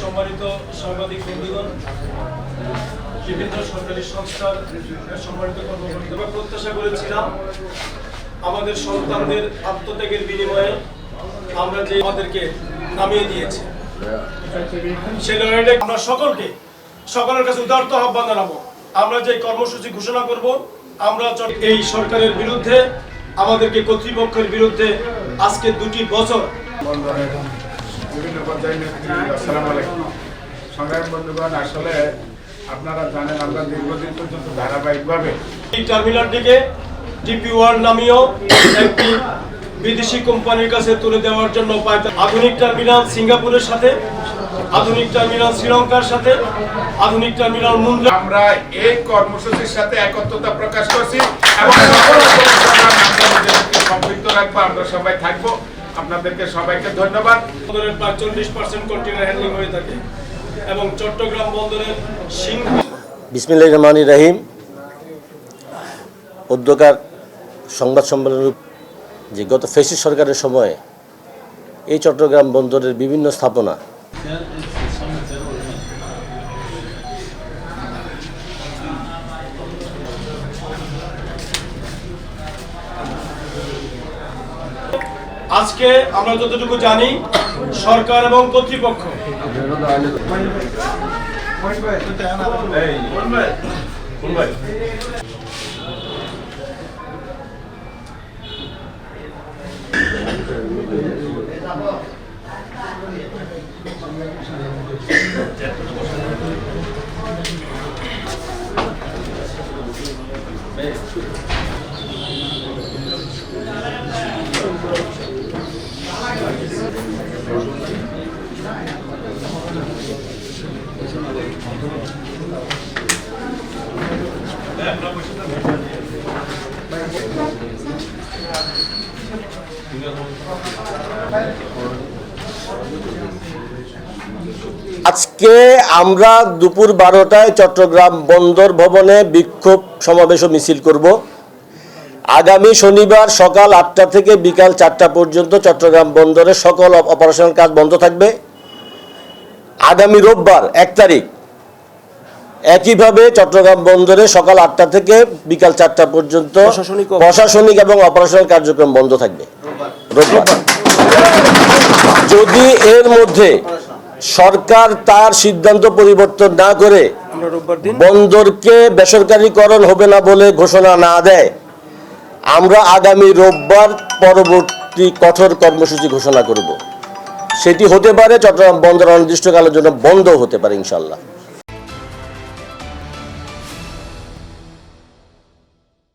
সম্মানিত সাংবাদিক বন্ধুগণ, বিভিন্ন সরকারি সংস্থার সম্মানিত কর্মকর্তা, প্রত্যাশা করেছিলাম আমাদের সন্তানদের আত্মত্যাগের বিনিময়ে আমরা যে আমাদেরকে নামিয়ে দিয়েছে সেই লড়াইটা আমরা সকলের কাছে উদারত আহ্বান জানাবো। আমরা যে কর্মসূচি ঘোষণা করব, আমরা এই সরকারের বিরুদ্ধে, আমাদেরকে কর্তৃপক্ষের বিরুদ্ধে আজকে 2 বছর বিভিন্ন পর্যায়ে আসসালামু আলাইকুম সংগ্রামী বন্ধুগণ, আসলে আপনারা জানেন আমরা দীর্ঘদিন পর্যন্ত ধারাবাহিকভাবে এই টার্মিনালটিকে ডিপি ওয়ার্ল্ড নামীয় একটি বিদেশি কোম্পানির কাছে তুলে দেওয়ার জন্য আধুনিক টার্মিনাল সিঙ্গাপুরের সাথে, আধুনিক টার্মিনাল শ্রীলঙ্কার সাথে, আধুনিক টার্মিনাল মুন্দ্রা। আমরা এই কর্মসূচির সাথে একত্রতা প্রকাশ করছি এবং সম্পৃক্ত রাখবো। আমরা সবাই থাকবো। আপনাদেরকে সবাইকে ধন্যবাদ। বন্দরের প্রায় 40% কন্টেইনার হ্যান্ডলিং হয়ে থাকে এবং চট্টগ্রাম বন্দরের বিসমিল্লাহির রহমানির রহিম। উদ্যোগার সংবাদ সম্মেলনের যে গত ফ্যাসিস্ট সরকারের সময়ে এই চট্টগ্রাম বন্দরের বিভিন্ন স্থাপনা আজকে আমরা যতটুকু জানি সরকার এবং কর্তৃপক্ষ আজকে আমরা দুপুর 12টায় চট্টগ্রাম বন্দর ভবনে বিক্ষোভ সমাবেশ ও মিছিল করব। আগামী শনিবার সকাল 8টা থেকে বিকাল 4টা পর্যন্ত চট্টগ্রাম বন্দরের সকল অপারেশনাল কাজ বন্ধ থাকবে। আগামী রোববার 1 তারিখ একইভাবে চট্টগ্রাম বন্দরে সকাল 8টা থেকে বিকাল 4টা পর্যন্ত প্রশাসনিক এবং অপারেশনাল কার্যক্রম বন্ধ থাকবে রোববার। যদি এর মধ্যে সরকার তার সিদ্ধান্ত পরিবর্তন না করে বন্দরকে বেসরকারীকরণ হবে না বলে ঘোষণা না দেয়, আমরা আগামী রোববার পরবর্তী কঠোর কর্মসূচি ঘোষণা করব। সেটি হতে পারে চট্টগ্রাম বন্দর অনির্দিষ্টকালের জন্য বন্ধ হতে পারে ইনশাআল্লাহ।